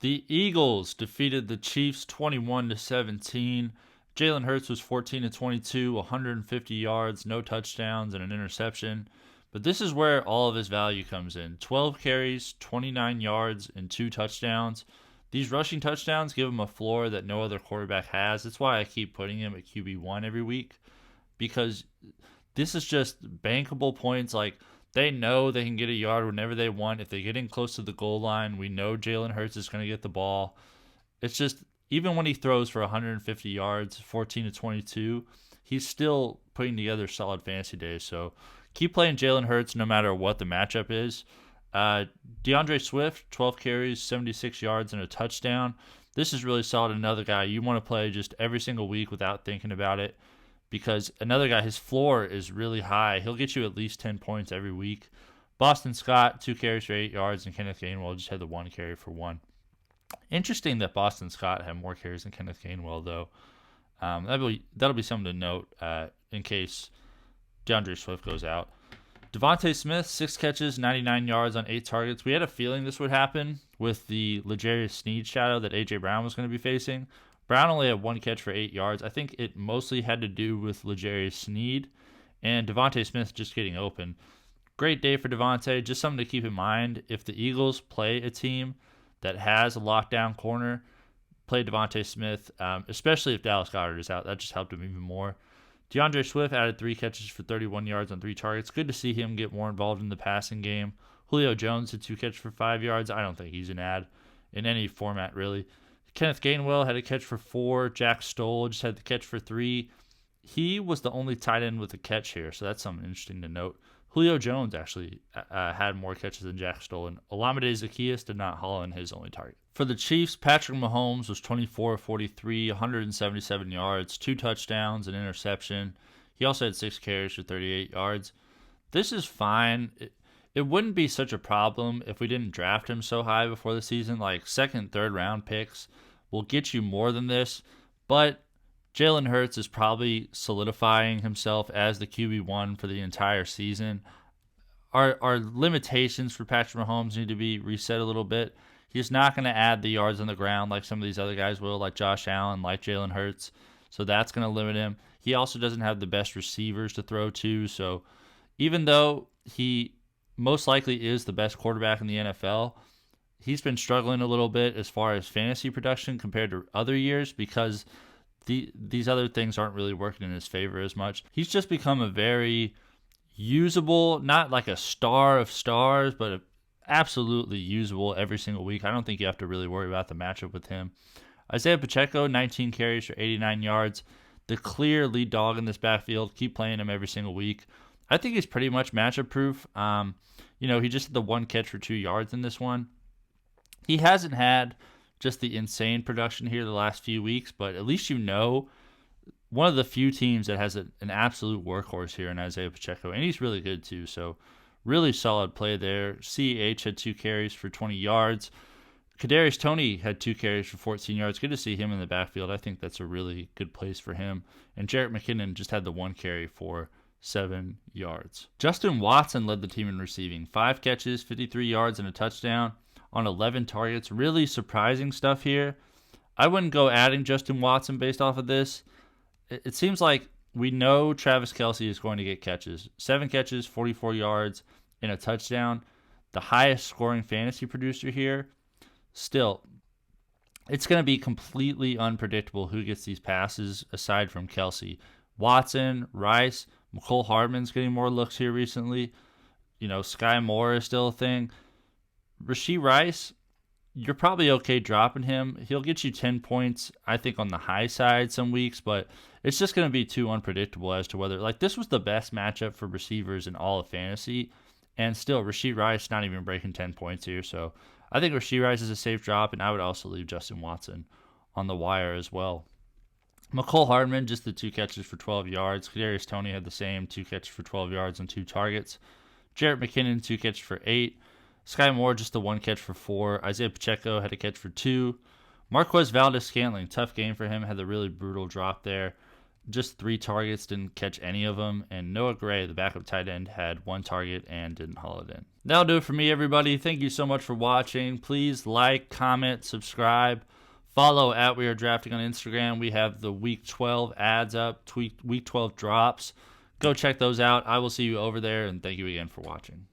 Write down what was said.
The Eagles defeated the Chiefs 21-17. Jalen Hurts was 14-22, 150 yards, no touchdowns, and an interception. But this is where all of his value comes in. 12 carries, 29 yards, and 2 touchdowns. These rushing touchdowns give him a floor that no other quarterback has. That's why I keep putting him at QB1 every week, because this is just bankable points. Like, they know they can get a yard whenever they want. If they get in close to the goal line, we know Jalen Hurts is going to get the ball. It's just, even when he throws for 150 yards, 14-22, he's still putting together solid fantasy days. So keep playing Jalen Hurts no matter what the matchup is. DeAndre Swift, 12 carries, 76 yards, and a touchdown. This is really solid. Another guy you want to play just every single week without thinking about it, because another guy, his floor is really high. He'll get you at least 10 points every week. Boston Scott, 2 carries for 8 yards, and Kenneth Gainwell just had the 1 carry for 1. Interesting that Boston Scott had more carries than Kenneth Gainwell, though. That'll be something to note in case DeAndre Swift goes out. DeVonta Smith, 6 catches, 99 yards on 8 targets. We had a feeling this would happen with the L'Jarius Sneed shadow that A.J. Brown was going to be facing. Brown only had 1 catch for 8 yards. I think it mostly had to do with L'Jarius Sneed and DeVonta Smith just getting open. Great day for DeVonta. Just something to keep in mind. If the Eagles play a team that has a lockdown corner, play DeVonta Smith, especially if Dallas Goedert is out. That just helped him even more. DeAndre Swift added 3 catches for 31 yards on 3 targets. Good to see him get more involved in the passing game. Julio Jones had 2 catches for 5 yards. I don't think he's an ad in any format, really. Kenneth Gainwell had a catch for 4. Jack Stoll just had the catch for 3. He was the only tight end with a catch here, so that's something interesting to note. Julio Jones actually had more catches than Jack Stoll, and Olamide Zaccheaus did not haul in his only target. For the Chiefs, Patrick Mahomes was 24-43, 177 yards, 2 touchdowns, an interception. He also had 6 carries for 38 yards. This is fine. It wouldn't be such a problem if we didn't draft him so high before the season. Like, second, third round picks will get you more than this, but Jalen Hurts is probably solidifying himself as the QB1 for the entire season. Our limitations for Patrick Mahomes need to be reset a little bit. He's not going to add the yards on the ground like some of these other guys will, like Josh Allen, like Jalen Hurts. So that's going to limit him. He also doesn't have the best receivers to throw to. So even though he most likely is the best quarterback in the NFL, he's been struggling a little bit as far as fantasy production compared to other years because these other things aren't really working in his favor as much. He's just become a very usable, not like a star of stars, but absolutely usable every single week. I don't think you have to really worry about the matchup with him. Isiah Pacheco, 19 carries for 89 yards. The clear lead dog in this backfield. Keep playing him every single week. I think he's pretty much matchup proof. He just had the 1 catch for 2 yards in this one. He hasn't had just the insane production here the last few weeks, but at least one of the few teams that has an absolute workhorse here in Isiah Pacheco, and he's really good too, so really solid play there. CEH had 2 carries for 20 yards. Kadarius Toney had 2 carries for 14 yards. Good to see him in the backfield. I think that's a really good place for him. And Jerick McKinnon just had the 1 carry for 7 yards. Justin Watson led the team in receiving. 5 catches, 53 yards, and a touchdown on 11 targets. Really surprising stuff here. I wouldn't go adding Justin Watson based off of this. It seems like we know Travis Kelce is going to get catches. 7 catches, 44 yards, and a touchdown. The highest scoring fantasy producer here. Still, it's going to be completely unpredictable who gets these passes aside from Kelce. Watson, Rice, Mecole Hardman's getting more looks here recently. Skyy Moore is still a thing. Rashee Rice, you're probably okay dropping him. He'll get you 10 points, I think, on the high side some weeks, but it's just going to be too unpredictable as to whether, this was the best matchup for receivers in all of fantasy, and still, Rashee Rice not even breaking 10 points here, so I think Rashee Rice is a safe drop, and I would also leave Justin Watson on the wire as well. Mecole Hardman, just the 2 catches for 12 yards. Kadarius Toney had the same 2 catches for 12 yards and 2 targets. Jerick McKinnon, 2 catches for 8. Skyy Moore, just the 1 catch for 4. Isiah Pacheco had a catch for 2. Marquez Valdes-Scantling, tough game for him, had the really brutal drop there. just 3 targets, didn't catch any of them. And Noah Gray, the backup tight end, had 1 target and didn't haul it in. That'll do it for me, everybody. Thank you so much for watching. Please like, comment, subscribe. Follow at We Are Drafting on Instagram. We have the Week 12 ads up, Week 12 drops. Go check those out. I will see you over there, and thank you again for watching.